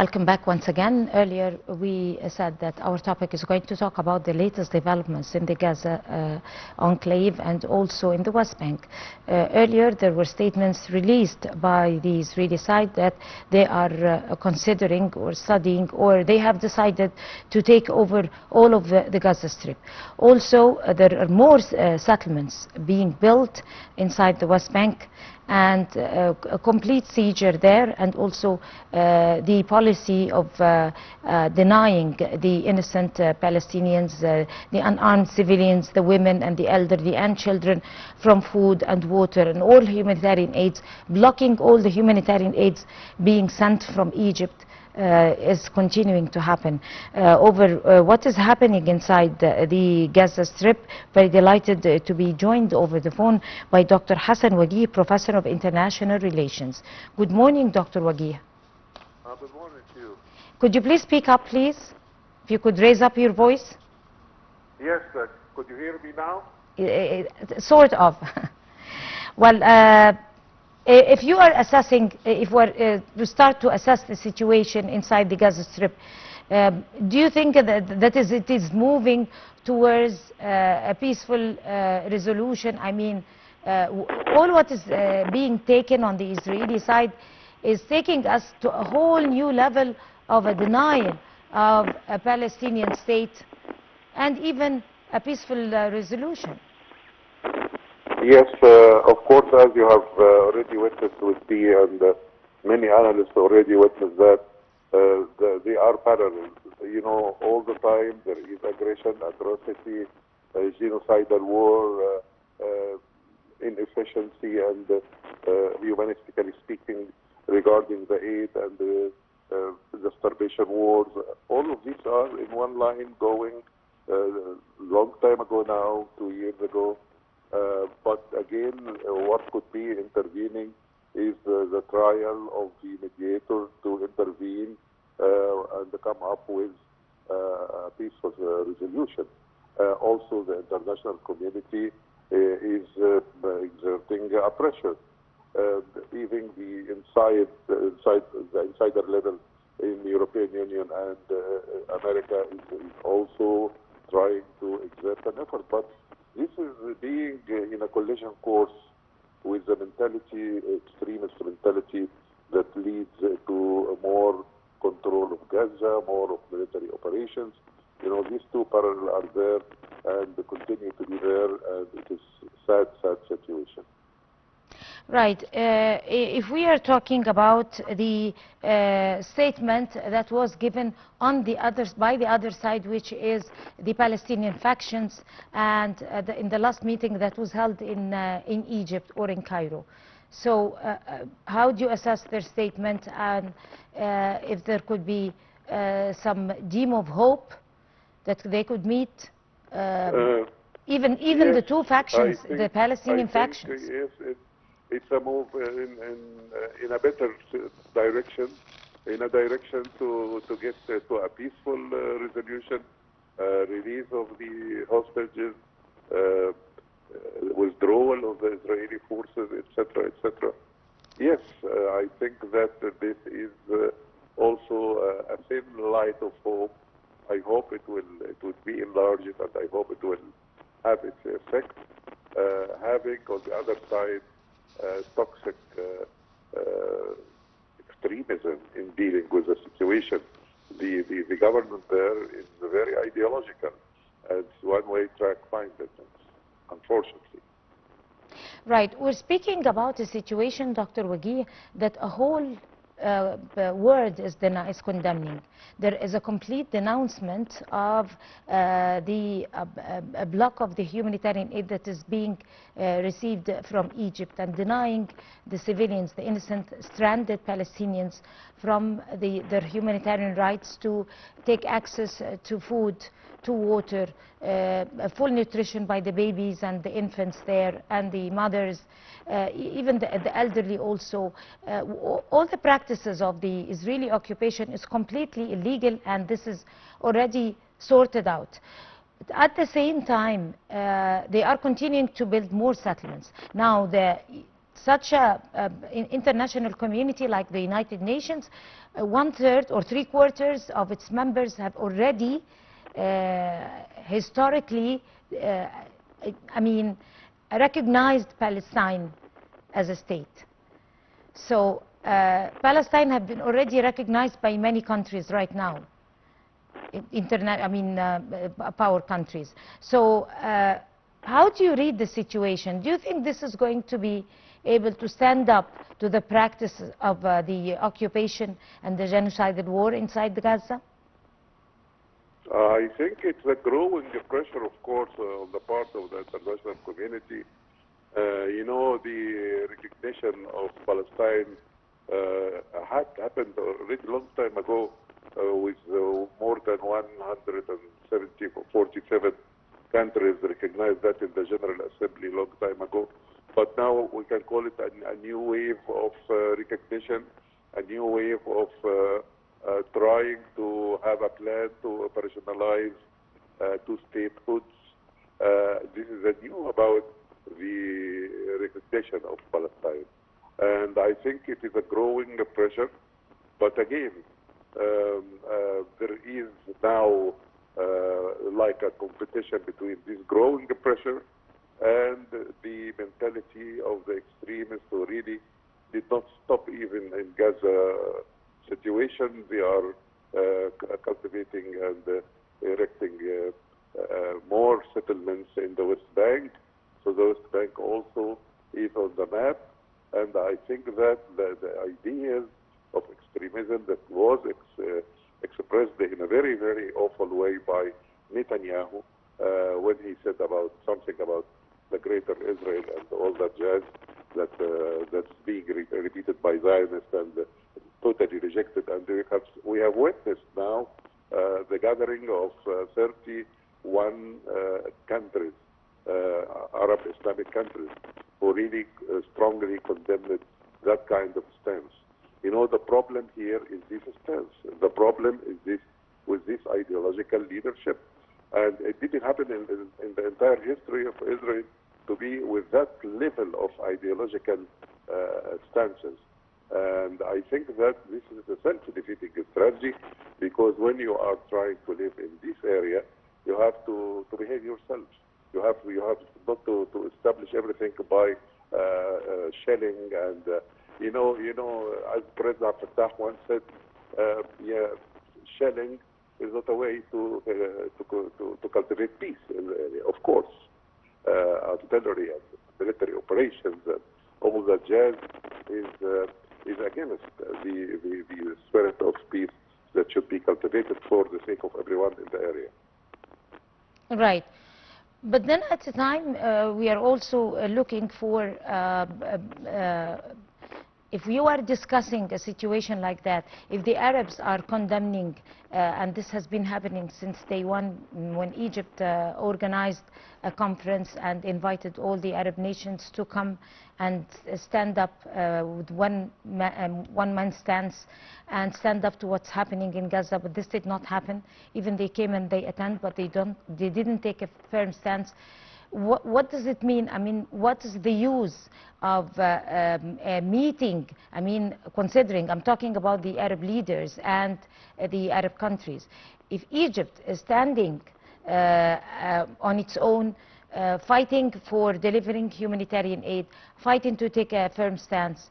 Welcome back once again. Earlier we said that our topic is going to talk about the latest developments in the Gaza enclave and also in the West Bank. Earlier there were statements released by the Israeli side that they are considering or studying, or they have decided to take over all of the Gaza Strip. Also there are more settlements being built inside the West Bank, and a complete seizure there, and also the policy of denying the innocent Palestinians, the unarmed civilians, the women and the elderly and children from food and water and all humanitarian aids, blocking all the humanitarian aids being sent from Egypt. Is continuing to happen. Over what is happening inside the Gaza Strip, very delighted to be joined over the phone by Dr. Hassan Wageeh, Professor of International Relations. Good morning, Dr. Wageeh. Good morning to you. Could you please speak up, please? If you could raise up your voice. Yes, could you hear me now? Sort of. Well, if you are assessing, if we're to start to assess the situation inside the Gaza Strip, do you think that it is moving towards a peaceful resolution? I mean, all what is being taken on the Israeli side is taking us to a whole new level of a denial of a Palestinian state and even a peaceful resolution. Yes, of course, as you have already witnessed with me, and many analysts already witnessed that, they are parallel. You know, all the time there is aggression, atrocity, genocidal war, inefficiency, and humanistically speaking, regarding the aid and the starvation wars. All of these are in one line going long time ago now, 2 years ago. But again, what could be intervening is the trial of the mediator to intervene and come up with a peaceful resolution. Also, the international community is exerting a pressure. Even the insider level in the European Union and America is also trying to exert an effort. But this is being in a collision course with the mentality, extremist mentality, that leads to more control of Gaza, more of military operations. You know, these two parallel are there and continue to be there, and it is a sad situation. Right. If we are talking about the statement that was given on the by the other side, which is the Palestinian factions, and in the last meeting that was held in Egypt or in Cairo. So how do you assess their statement, and if there could be some gleam of hope that they could meet, even yes, the two factions, the Palestinian factions? Yes, it's a move in a better direction, in a direction to get to a peaceful resolution, release of the hostages, withdrawal of the Israeli forces, etc., etc. Yes, I think that this is also a thin light of hope. I hope it will be enlarged, and I hope it will have its effect. Having on the other side toxic extremism in dealing with the situation. The government there is very ideological. It's one-way track find business, unfortunately. Right. We're speaking about a situation, Dr. Wageeh, that a whole world is condemning. There is a complete denouncement of a block of the humanitarian aid that is being received from Egypt, and denying the civilians, the innocent stranded Palestinians, from their humanitarian rights to take access to food, to water, full nutrition by the babies and the infants there and the mothers, even the elderly also. All the practices of the Israeli occupation is completely illegal, and this is already sorted out. At the same time, they are continuing to build more settlements. Now, such a international community like the United Nations, 1/3 or 3/4 of its members have already historically, I mean, recognized Palestine as a state. So Palestine have been already recognized by many countries right now, power countries. So how do you read the situation? Do you think this is going to be able to stand up to the practice of the occupation and the genocidal war inside Gaza? I think it's a growing pressure, of course, on the part of the international community. You know, the recognition of Palestine had happened already a long time ago with more than 147 countries recognized that in the General Assembly a long time ago. But now we can call it a new wave of recognition, a new wave of trying to have a plan to operationalize two statehoods. This is a new about the recognition of Palestine. And I think it is a growing pressure. But again, there is now like a competition between this growing pressure and the mentality of the extremists who really did not stop even in Gaza situation. They are cultivating and erecting more settlements in the West Bank. So the West Bank also is on the map. And I think that the ideas of extremism that was expressed in a very, very awful way by Netanyahu when he said about something about the greater Israel and all that jazz that's being repeated by Zionists and totally rejected. And we have witnessed now the gathering of 31 countries, Arab Islamic countries, who really strongly condemned that kind of stance. You know, the problem here is this stance. The problem is this with this ideological leadership. And it didn't happen in the entire history of Israel to be with that level of ideological stances. And I think that this is a self-defeating strategy, because when you are trying to live in this area, you have to behave yourself. You have not to establish everything by shelling and you know, as President Fattah once said, shelling is not a way to cultivate peace in the area. Of course, artillery and military operations and all that jazz is against the spirit of peace that should be cultivated for the sake of everyone in the area. Right. But then at the time, we are also looking for, if you are discussing a situation like that, if the Arabs are condemning, and this has been happening since day one, when Egypt organized a conference and invited all the Arab nations to come and stand up with one man stance and stand up to what's happening in Gaza, but this did not happen. Even they came and they attend, but they didn't take a firm stance. What does it mean? I mean, what is the use of a meeting? I mean, considering, I'm talking about the Arab leaders and the Arab countries. If Egypt is standing on its own, fighting for delivering humanitarian aid, fighting to take a firm stance,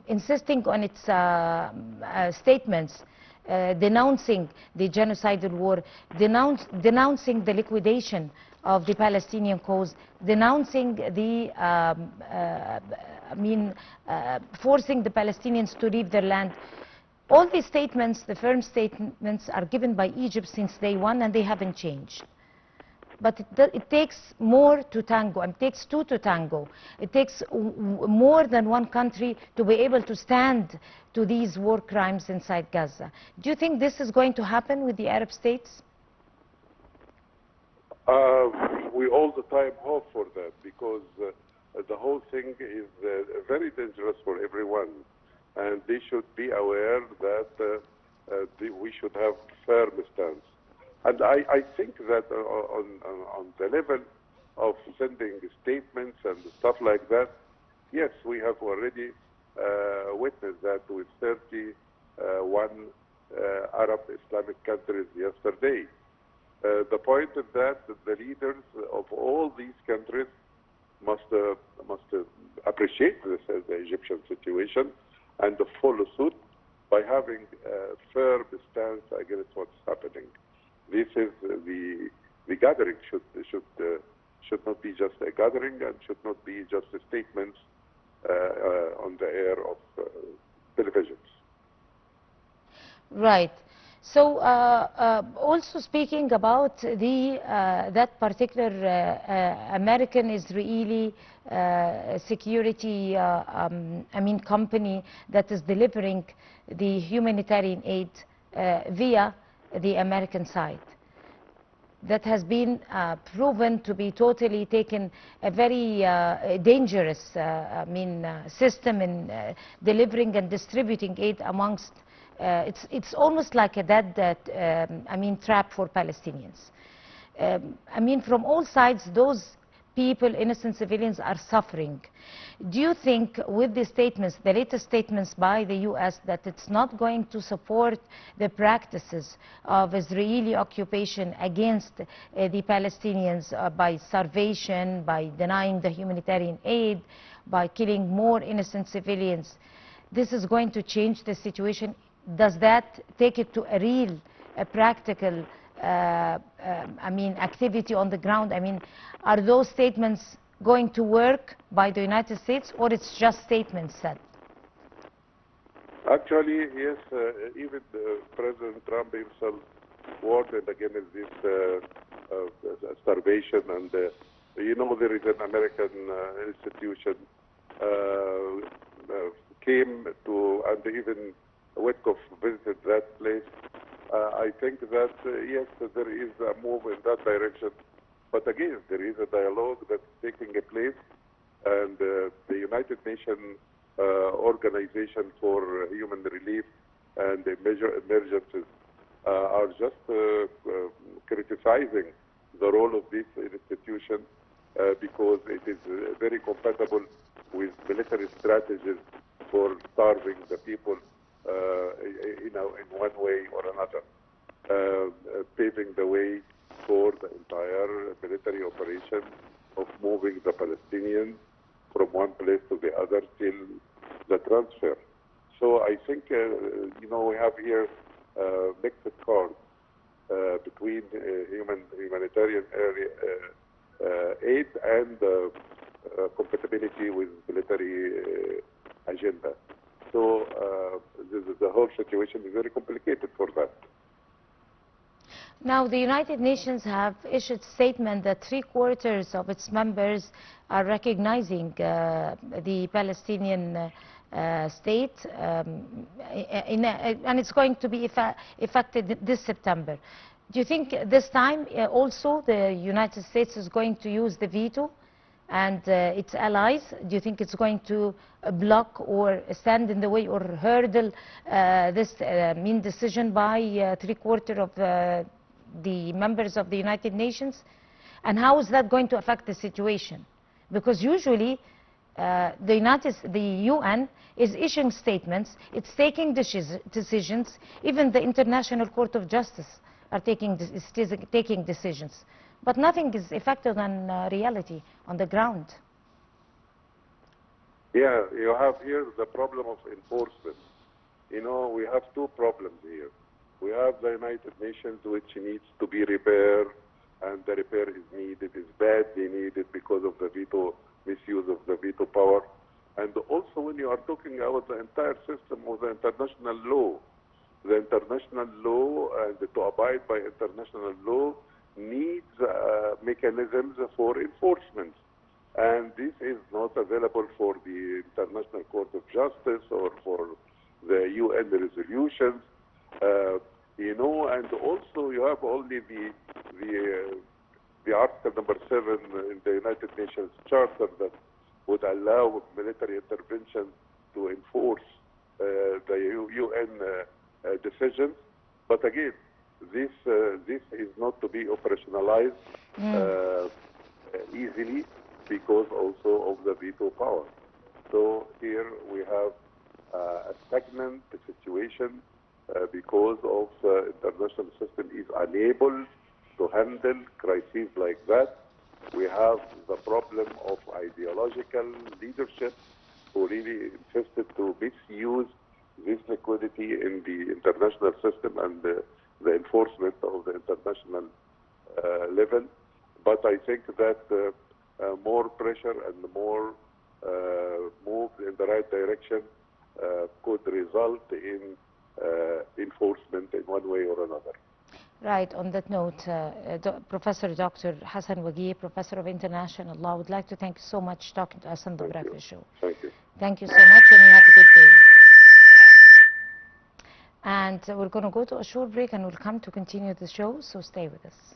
insisting on its statements, denouncing the genocidal war, denouncing the liquidation of the Palestinian cause, denouncing the, forcing the Palestinians to leave their land. All these statements, the firm statements, are given by Egypt since day one, and they haven't changed. But it takes more to tango, and it takes two to tango. It takes more than one country to be able to stand to these war crimes inside Gaza. Do you think this is going to happen with the Arab states? We all the time hope for that, because the whole thing is very dangerous for everyone. And they should be aware that we should have firm stance. And I think that on the level of sending statements and stuff like that, yes, we have already witnessed that with 31 Arab Islamic countries yesterday. The point is that the leaders of all these countries must appreciate this as the Egyptian situation and follow suit by having a firm stance against what's happening. This is the gathering should not be just a gathering and should not be just statements on the air of televisions. Right. So also speaking about that particular American-Israeli security company that is delivering the humanitarian aid via the American side, that has been proven to be totally taken a very dangerous system in delivering and distributing aid amongst. It's almost like a dead trap for Palestinians. From all sides, those people, innocent civilians, are suffering. Do you think with the statements, the latest statements by the U.S., that it's not going to support the practices of Israeli occupation against the Palestinians by starvation, by denying the humanitarian aid, by killing more innocent civilians, this is going to change the situation? Does that take it to a real, practical activity on the ground? Are those statements going to work by the United States, or it's just statements said? Actually, yes, even President Trump himself warned against this starvation, and there is an American institution came to, and even Wageeh visited that place. I think that, yes, there is a move in that direction. But again, there is a dialogue that's taking place, and the United Nations Organization for Human Relief and Emergencies are just criticizing the role of this institution because it is very compatible with military strategies for starving the people in one way or another, paving the way for the entire military operation of moving the Palestinians from one place to the other till the transfer. So I think, we have here mixed cards between humanitarian aid and compatibility with military agenda. So the whole situation is very complicated for that. Now, the United Nations have issued statement that 3/4 of its members are recognizing the Palestinian state, and it's going to be effected this September. Do you think this time also the United States is going to use the veto and its allies? Do you think it's going to block or stand in the way or hurdle this decision by 3/4 of the members of the United Nations? And how is that going to affect the situation? Because usually the UN is issuing statements, it's taking decisions, even the International Court of Justice are taking decisions, but nothing is effective on reality on the ground. Yeah, you have here the problem of enforcement. We have two problems here. We have the United Nations, which needs to be repaired, and the repair is needed, is badly needed because of the misuse of the veto power. And also when you are talking about the entire system of the international law and to abide by international law needs mechanisms for enforcement. And this is not available for the International Court of Justice or for the UN resolutions. And also you have only the Article number 7 in the United Nations Charter that would allow military intervention to enforce the UN decisions. But again, this is not to be operationalized easily because also of the veto power. So here we have a stagnant situation because of international system is unable to handle crises like that. We have the problem of ideological leadership who really insisted to misuse this liquidity in the international system and the enforcement of the international level. But I think that more pressure and more move in the right direction could result in enforcement in one way or another. Right. On that note, Professor Dr. Hassan Wageeh, Professor of International Law, would like to thank you so much talking to us on the Breakfast Show. Thank you. Thank you so much, and you have a good day. And we're going to go to a short break, and we'll come to continue the show, so stay with us.